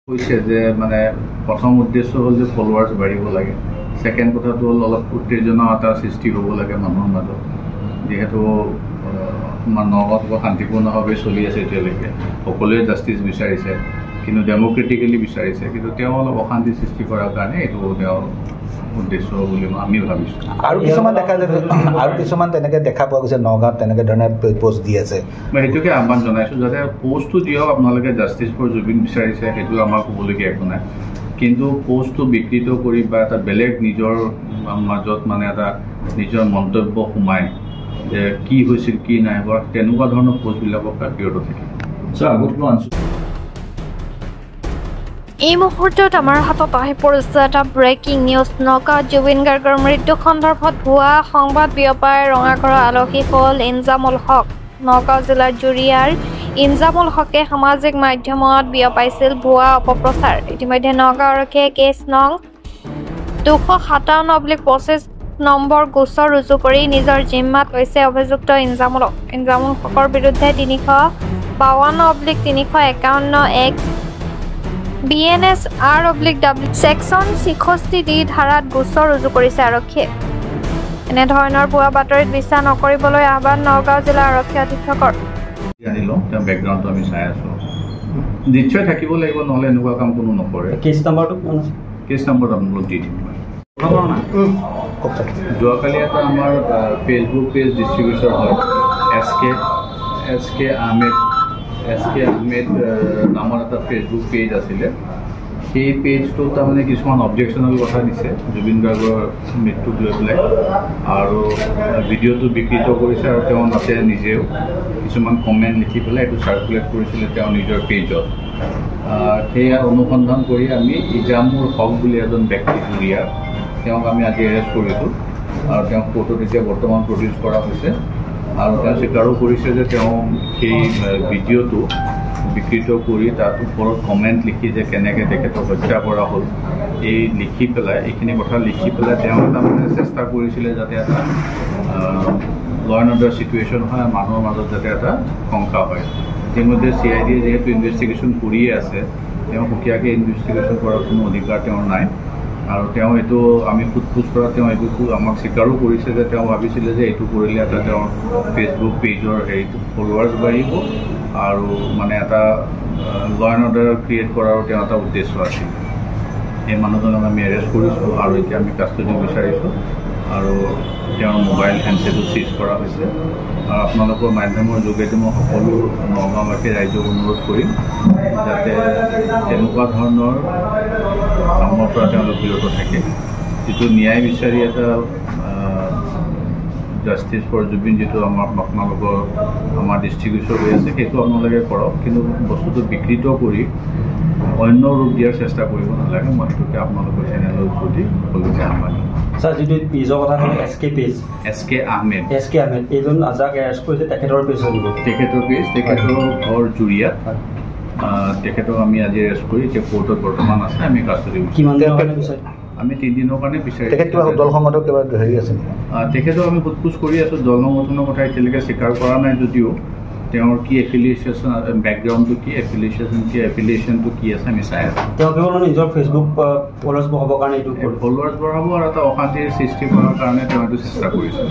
কৈছে যে মানে প্ৰথম উদ্দেশ্য হ'ল যে ফলোৱাৰ্ছ বাঢ়িব লাগে। ছেকেণ্ড কথাটো হ'ল অলপ উত্তেজনা এটা সৃষ্টি হ'ব লাগে মানুহৰ মাজত, যিহেতু নগাঁৱত শান্তিপূৰ্ণভাৱে চলি আছে এতিয়ালৈকে, সকলোৱে জাষ্টিছ বিচাৰিছে, কিন্তু ডেম'ক্ৰেটিকেলি বিচাৰিছে, কিন্তু তেওঁ অলপ অশান্তি সৃষ্টি কৰাৰ কাৰণে এইটো তেওঁৰ উদ্দেশ্য বুলি আমি ভাবিছোঁ। আৰু কিছুমান তেনেকৈ দেখা পোৱা গৈছে নগাঁৱত তেনেকৈ ধৰণে পোষ্ট দি আছে। মই সেইটোকে আহ্বান জনাইছোঁ যাতে পোষ্টটো দিয়ক, আপোনালোকে জাষ্টিছ ফৰ জুবিন বিচাৰিছে, সেইটো আমাৰ ক'বলগীয়া একো নাই, কিন্তু পোষ্টটো বিকৃত কৰি বা এটা বেলেগ নিজৰ মাজত মানে এটা নিজৰ মন্তব্য সোমাই যে কি হৈছিল কি নাই হোৱা, তেনেকুৱা ধৰণৰ পোষ্টবিলাকৰ পৰা বিৰত থাকিব। আগতকৈ আনিছোঁ। এই মুহূৰ্তত আমাৰ হাতত আহি পৰিছে এটা ব্ৰেকিং নিউজ। নগাঁৱত জুবিন গাৰ্গৰ মৃত্যু সন্দৰ্ভত ভুৱা সংবাদ বিয়পাই ৰঙাঘৰৰ আলহী হ'ল ইনজামুল হক। নগাঁও জিলাৰ জুৰিয়াৰ ইনজামুল হকে সামাজিক মাধ্যমত বিয়পাইছিল ভুৱা অপপ্ৰচাৰ। ইতিমধ্যে নগাঁও আৰক্ষীয়ে কেছ নং 257/25 নম্বৰ গোচৰ ৰুজু কৰি নিজৰ জিম্মাত লৈছে অভিযুক্ত ইনজামুল হকৰ বিৰুদ্ধে 352/351 BNSR/W ছেকশ্যন 66D ধাৰাত গোচৰ ৰুজু কৰিছে আৰক্ষীয়ে। এনেধৰণৰ ভুৱা বাতৰিত বিশ্বাস নকৰিবলৈ আহ্বান নগাঁও জিলা আৰক্ষী অধীক্ষকৰ। জানি লওঁ তেওঁ বেকগ্ৰাউণ্ডটো আমি চাই আছোঁ, নিশ্চয় থাকিব লাগিব, নহ'লে এনেকুৱা কাম কোনো নকৰে। কেছ নাম্বাৰটো কেছ নম্বৰ আপোনালোক দি দিম। যোৱাকালি এটা আমাৰ ফেচবুক পেজ ডিষ্ট্ৰিবিউটৰ হয় এছ কে আহমেদ নামৰ এটা ফেচবুক পেজ আছিলে। সেই পেজটোত তাৰমানে কিছুমান অবজেকশ্যনেল কথা দিছে জুবিন গাৰ্গৰ মৃত্যুক লৈ পেলাই, আৰু ভিডিঅ'টো বিকৃত কৰিছে, আৰু তেওঁ নাতে নিজেও কিছুমান কমেণ্ট লিখি পেলাই এইটো চাৰ্কুলেট কৰিছিলে তেওঁৰ নিজৰ পেজত। সেয়া অনুসন্ধান কৰি আমি ইনজামুল হক বুলি এজন ব্যক্তি জুৰিয়া, তেওঁক আমি আজি এৰেষ্ট কৰিছোঁ, আৰু তেওঁক কোৰ্টত এতিয়া বৰ্তমান প্ৰডিউচ কৰা হৈছে, আৰু তেওঁ স্বীকাৰো কৰিছে যে তেওঁ সেই ভিডিঅ'টো বিকৃত কৰি তাত ওপৰত কমেণ্ট লিখি যে কেনেকৈ তেখেতক হত্যা কৰা হ'ল, এই লিখি পেলাই এইখিনি কথা লিখি পেলাই তেওঁ এটা মানে চেষ্টা কৰিছিলে যাতে এটা ল এণ্ড অৰ্ডাৰ চিটুৱেশ্যন হয়, মানুহৰ মাজত যাতে এটা শংকা হয়। ইতিমধ্যে CID যিহেতু ইনভেষ্টিগেশ্যন কৰিয়ে আছে, তেওঁ সুকীয়াকৈ ইনভেষ্টিগেশ্যন কৰাৰ কোনো অধিকাৰ তেওঁৰ নাই, আৰু তেওঁ এইটো আমি সোধ কৰা তেওঁ এইটো আমাক স্বীকাৰো কৰিছে যে তেওঁ ভাবিছিলে যে এইটো কৰিলে এটা তেওঁৰ ফেচবুক পেজৰ হেৰিটো ফলোৱাৰ্ছ বাঢ়িব, আৰু মানে এটা ল এণ্ড অৰ্ডাৰ ক্ৰিয়েট কৰাৰো তেওঁ এটা উদ্দেশ্য আছিল। এই মানুহজনক আমি এৰেষ্ট কৰিছোঁ, আৰু এতিয়া আমি কাষ্টডি বিচাৰিছোঁ, আৰু তেওঁৰ মোবাইল হেণ্ডছেটো চিজ কৰা হৈছে। আৰু আপোনালোকৰ মাধ্যমৰ যোগেদি মই সকলো নগাঁওবাসী ৰাইজক অনুৰোধ কৰিম যাতে তেনেকুৱা ধৰণৰ কামৰ পৰা তেওঁলোক বিৰত থাকে। যিটো ন্যায় বিচাৰি এটা জাষ্টিছ ফৰ জুবিন যিটো আপোনালোকৰ আমাৰ ডিষ্ট্ৰিবিউচন হৈ আছে, সেইটো আপোনালোকে কৰক, কিন্তু বস্তুটো বিকৃত কৰি অন্য ৰূপ দিয়াৰ চেষ্টা কৰিব নালাগে। মই সেইটোকে আপোনালোকৰ চেনেলৰ প্ৰতি সকলোকে আহ্বান জনাম। ছাৰ, যিটো পেজৰ কথা হ'ল এছ কে আহমেদ এইজন যাক এৰেষ্ট কৰিছে তেখেতৰ পেজ হ'ব, তেখেতৰ ঘৰ জুৰিয়াত। তেখেতক আমি আজি এৰেষ্ট কৰি এতিয়া কোৰ্টত বৰ্তমান আছে, আমি কাষ্টডি কিমান দিনৰ কাৰণে বিচাৰি আমি 3 দিনৰ কাৰণে বিচাৰিছোঁ। দল সংগঠনৰ কিবা হেৰি আছে? তেখেতক আমি সোধ কৰি আছোঁ। দল সংগঠনৰ কথা এতিয়ালৈকে স্বীকাৰ কৰা নাই যদিও তেওঁৰ কি এফিলিয়েশ্যন, বেকগ্ৰাউণ্ডটো কি, এফিলিয়েশ্যনটো কি আছে আমি চাই আছোঁ। তেওঁ কেৱল নিজৰ ফেচবুক ফলোৱাৰ্ছ বঢ়াবৰ কাৰণে এইটো ফলোৱাৰ্ছ বঢ়াব আৰু এটা অশান্তিৰ সৃষ্টি কৰাৰ কাৰণে তেওঁ এইটো চেষ্টা কৰিছে।